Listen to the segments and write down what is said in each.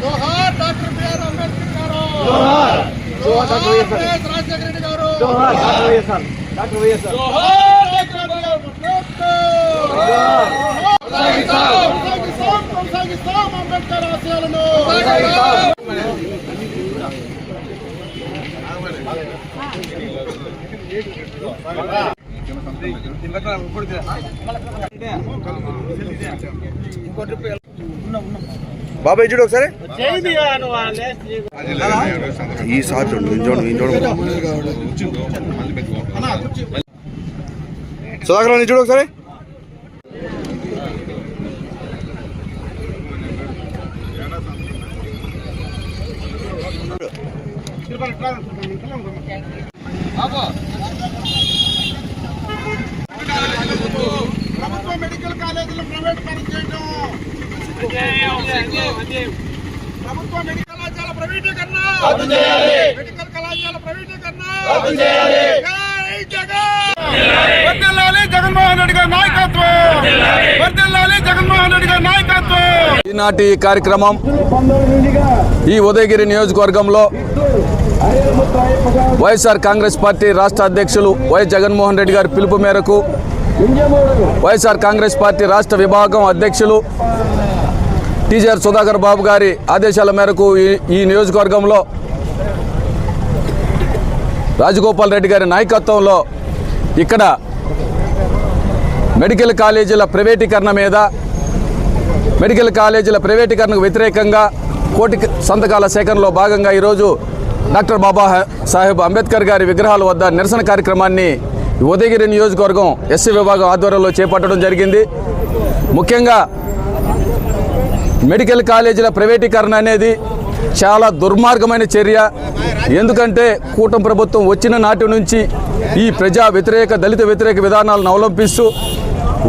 జోహార్ doctor BR Ambedkar గారు. రాజశేఖర రెడ్డి గారు. Doctor YSR. కొనసాగిస్తాం అంబేద్కర్ ఆశయాలను. బాబాయ్ చూడు ఒకసారి ఈ సార్ సుధాకర్ చూడు ఒకసారి. ప్రభుత్వ మెడికల్ కాలేజీలు ప్రైవేట్ పరం చేయడం. ప్రభుత్వ మెడికల్ కళాశాల ప్రైవేటీకరణ. మెడికల్ కళాశాల ప్రైవేటీకరణ. వర్ధిల్లాలి జగన్మోహన్ రెడ్డి గారి నాయకత్వం. వర్ధిల్లాలి జగన్మోహన్ రెడ్డి గారి నాయకత్వం. ఈనాటి కార్యక్రమం ఈ ఉదయగిరి నియోజకవర్గంలో వైఎస్ఆర్ కాంగ్రెస్ పార్టీ రాష్ట్ర అధ్యక్షులు వైఎస్ జగన్మోహన్ రెడ్డి గారి పిలుపు మేరకు వైఎస్ఆర్ కాంగ్రెస్ పార్టీ రాష్ట్ర విభాగం అధ్యక్షులు టీజీఆర్ సుధాకర్ బాబు గారి ఆదేశాల మేరకు ఈ నియోజకవర్గంలో రాజగోపాల్ రెడ్డి గారి నాయకత్వంలో ఇక్కడ మెడికల్ కాలేజీల ప్రైవేటీకరణ మీద, మెడికల్ కాలేజీల ప్రైవేటీకరణకు వ్యతిరేకంగా కోటి సంతకాల సేకరణలో భాగంగా ఈరోజు డాక్టర్ బాబా సాహెబ్ అంబేద్కర్ గారి విగ్రహాల వద్ద నిరసన కార్యక్రమాన్ని ఉదయగిరి నియోజకవర్గం ఎస్సీ విభాగం ఆధ్వర్యంలో చేపట్టడం జరిగింది. ముఖ్యంగా మెడికల్ కాలేజీల ప్రైవేటీకరణ అనేది చాలా దుర్మార్గమైన చర్య. ఎందుకంటే కూటమి ప్రభుత్వం వచ్చిన నాటి నుంచి ఈ ప్రజా వ్యతిరేక, దళిత వ్యతిరేక విధానాలను అవలంబిస్తూ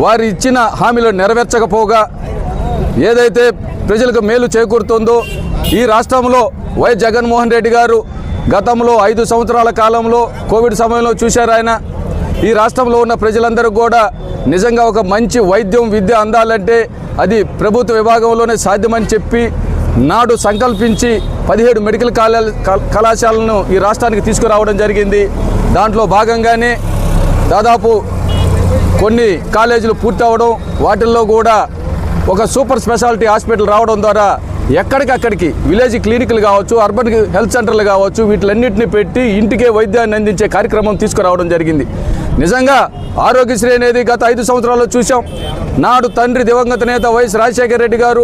వారు ఇచ్చిన హామీలు నెరవేర్చకపోగా ఏదైతే ప్రజలకు మేలు చేకూరుతుందో ఈ రాష్ట్రంలో వైఎస్ జగన్మోహన్ రెడ్డి గారు గతంలో 5 సంవత్సరాల కాలంలో కోవిడ్ సమయంలో చూశారు ఆయన. ఈ రాష్ట్రంలో ఉన్న ప్రజలందరికీ కూడా నిజంగా ఒక మంచి వైద్యం, విద్య అందాలంటే అది ప్రభుత్వ విభాగంలోనే సాధ్యమని చెప్పి నాడు సంకల్పించి 17 మెడికల్ కళాశాలను ఈ రాష్ట్రానికి తీసుకురావడం జరిగింది. దాంట్లో భాగంగానే దాదాపు కొన్ని కాలేజీలు పూర్తి అవ్వడం, వాటిల్లో కూడా ఒక సూపర్ స్పెషాలిటీ హాస్పిటల్ రావడం ద్వారా ఎక్కడికక్కడికి విలేజ్ క్లినిక్లు కావచ్చు, అర్బన్ హెల్త్ సెంటర్లు కావచ్చు, వీటిలన్నింటినీ పెట్టి ఇంటికే వైద్యాన్ని అందించే కార్యక్రమం తీసుకురావడం జరిగింది. నిజంగా ఆరోగ్యశ్రీ అనేది గత 5 సంవత్సరాల్లో చూసాం. నాడు తండ్రి దివంగత నేత వైఎస్ రాజశేఖర రెడ్డి గారు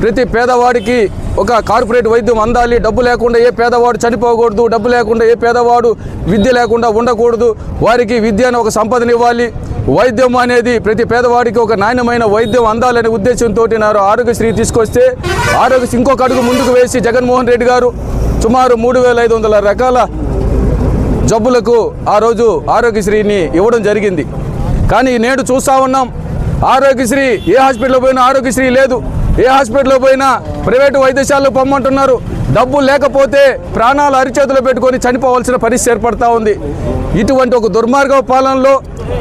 ప్రతి పేదవాడికి ఒక కార్పొరేట్ వైద్యం అందాలి, డబ్బు లేకుండా ఏ పేదవాడు చనిపోకూడదు, డబ్బు లేకుండా ఏ పేదవాడు విద్య లేకుండా ఉండకూడదు, వారికి విద్యను ఒక సంపదనివ్వాలి, వైద్యం అనేది ప్రతి పేదవాడికి ఒక నాణ్యమైన వైద్యం అందాలనే ఉద్దేశంతో ఆరోగ్యశ్రీ తీసుకొస్తే ఆరోగ్యశ్రీ ఇంకొక అడుగు ముందుకు వేసి జగన్మోహన్ రెడ్డి గారు సుమారు 3500 రకాల జబ్బులకు ఆ రోజు ఆరోగ్యశ్రీని ఇవ్వడం జరిగింది. కానీ నేడు చూస్తూ ఉన్నాం, ఆరోగ్యశ్రీ ఏ హాస్పిటల్లో పోయినా ఆరోగ్యశ్రీ లేదు, ఏ హాస్పిటల్లో పోయినా ప్రైవేటు వైద్యశాలలో పొమ్మంటున్నారు. డబ్బు లేకపోతే ప్రాణాలు అరిచేతులు పెట్టుకొని చనిపోవాల్సిన పరిస్థితి ఏర్పడతా ఉంది. ఇటువంటి ఒక దుర్మార్గ పాలనలో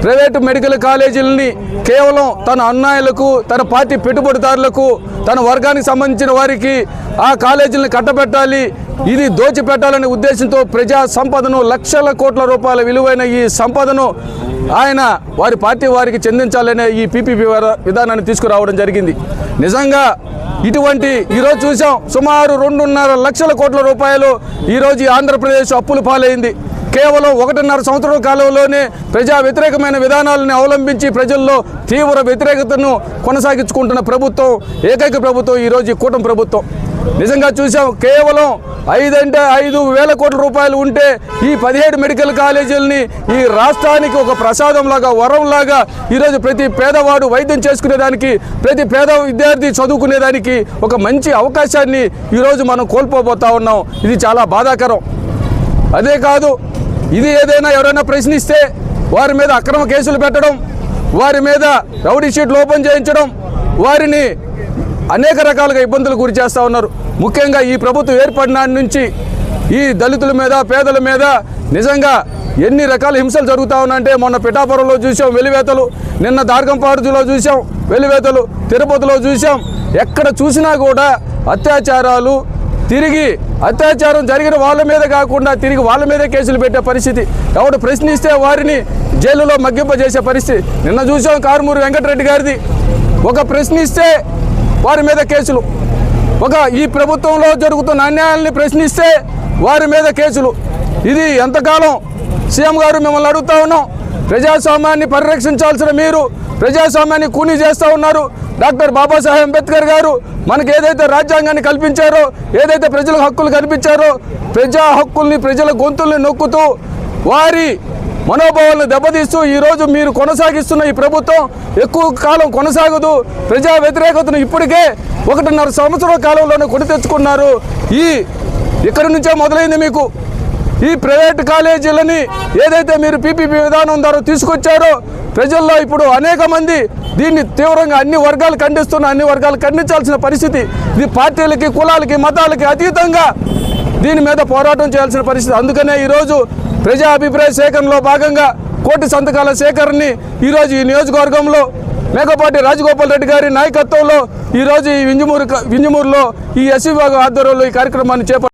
ప్రైవేటు మెడికల్ కాలేజీలని కేవలం తన అన్యాయులకు, తన పార్టీ పెట్టుబడిదారులకు, తన వర్గానికి సంబంధించిన వారికి ఆ కాలేజీలను కట్టబెట్టాలి, ఇది దోచిపెట్టాలనే ఉద్దేశంతో ప్రజా సంపదను, లక్షల కోట్ల రూపాయల విలువైన ఈ సంపదను ఆయన వారి పార్టీ వారికి చెందించాలనే ఈ పీపీపీ విధానాన్ని తీసుకురావడం జరిగింది. నిజంగా ఇటువంటి ఈరోజు చూసాం, సుమారు 2.5 లక్షల కోట్ల రూపాయలు ఈరోజు ఆంధ్రప్రదేశ్ అప్పులు పాలైంది. కేవలం 1.5 సంవత్సరాల కాలంలోనే ప్రజా వ్యతిరేకమైన విధానాలను అవలంబించి ప్రజల్లో తీవ్ర వ్యతిరేకతను కొనసాగించుకుంటున్న ప్రభుత్వం, ఏకైక ప్రభుత్వం ఈరోజు కూటమి ప్రభుత్వం. నిజంగా చూసాం, కేవలం 5,000 కోట్ల రూపాయలు ఉంటే ఈ 17 మెడికల్ కాలేజీలని ఈ రాష్ట్రానికి ఒక ప్రసాదంలాగా, వరంలాగా ఈరోజు ప్రతి పేదవాడు వైద్యం చేసుకునేదానికి, ప్రతి పేద విద్యార్థి చదువుకునేదానికి ఒక మంచి అవకాశాన్ని ఈరోజు మనం కోల్పోబోతా ఉన్నాం. ఇది చాలా బాధాకరం. అదే కాదు, ఇది ఏదైనా ఎవరైనా ప్రశ్నిస్తే వారి మీద అక్రమ కేసులు పెట్టడం, వారి మీద రౌడీ షీట్లు ఓపెన్ చేయించడం, వారిని అనేక రకాలుగా ఇబ్బందులు గురి చేస్తూ ఉన్నారు. ముఖ్యంగా ఈ ప్రభుత్వం ఏర్పడిన నుంచి ఈ దళితుల మీద, పేదల మీద నిజంగా ఎన్ని రకాల హింసలు జరుగుతూ ఉన్నాయంటే మొన్న పిఠాపురంలో చూసాం వెలివేతలు, నిన్న దార్గంపాడులో చూసాం వెలివేతలు, తిరుపతిలో చూసాం. ఎక్కడ చూసినా కూడా అత్యాచారాలు, తిరిగి అత్యాచారం జరిగిన వాళ్ళ మీద కాకుండా తిరిగి వాళ్ళ మీదే కేసులు పెట్టే పరిస్థితి, ఎవడు ప్రశ్నిస్తే వారిని జైలులో మగ్గింపజేసే పరిస్థితి. నిన్న చూసాం కారుమూరి వెంకటరెడ్డి గారిది, ఒక ప్రశ్నిస్తే వారి మీద కేసులు, ఒక ఈ ప్రభుత్వంలో జరుగుతున్న అన్యాయాల్ని ప్రశ్నిస్తే వారి మీద కేసులు. ఇది ఎంతకాలం? సీఎం గారు మిమ్మల్ని అడుగుతా ఉన్నాం, ప్రజాస్వామ్యాన్ని పరిరక్షించాల్సిన మీరు ప్రజాస్వామ్యాన్ని కూనీ చేస్తూ ఉన్నారు. డాక్టర్ బాబాసాహెబ్ అంబేద్కర్ గారు మనకు ఏదైతే రాజ్యాంగాన్ని కల్పించారో, ఏదైతే ప్రజలకు హక్కులు కల్పించారో, ప్రజా హక్కుల్ని, ప్రజల గొంతుల్ని నొక్కుతూ వారి మనోభావాలను దెబ్బతీస్తూ ఈరోజు మీరు కొనసాగిస్తున్న ఈ ప్రభుత్వం ఎక్కువ కాలం కొనసాగదు. ప్రజా వ్యతిరేకతను ఇప్పటికే 1.5 సంవత్సరాల కాలంలోనే కొని తెచ్చుకున్నారు. ఇక్కడి నుంచే మొదలైంది మీకు. ఈ ప్రైవేట్ కాలేజీలని ఏదైతే మీరు పీపీపీ విధానం ద్వారా తీసుకొచ్చారో, ప్రజల్లో ఇప్పుడు అనేక మంది దీన్ని తీవ్రంగా అన్ని వర్గాలు అన్ని వర్గాలు ఖండించాల్సిన పరిస్థితి. ఇది పార్టీలకి, కులాలకి, మతాలకి అతీతంగా దీని మీద పోరాటం చేయాల్సిన పరిస్థితి. అందుకనే ఈరోజు ప్రజా అభిప్రాయ సేకరణలో భాగంగా 1,000 సంతకాల సేకరణని ఈరోజు ఈ నియోజకవర్గంలో మేకపాటి రాజగోపాల్ రెడ్డి గారి నాయకత్వంలో ఈరోజు ఈ వింజమూరులో ఈ ఎస్సీ విభాగం ఆధ్వర్యంలో ఈ కార్యక్రమాన్ని చేపట్టారు.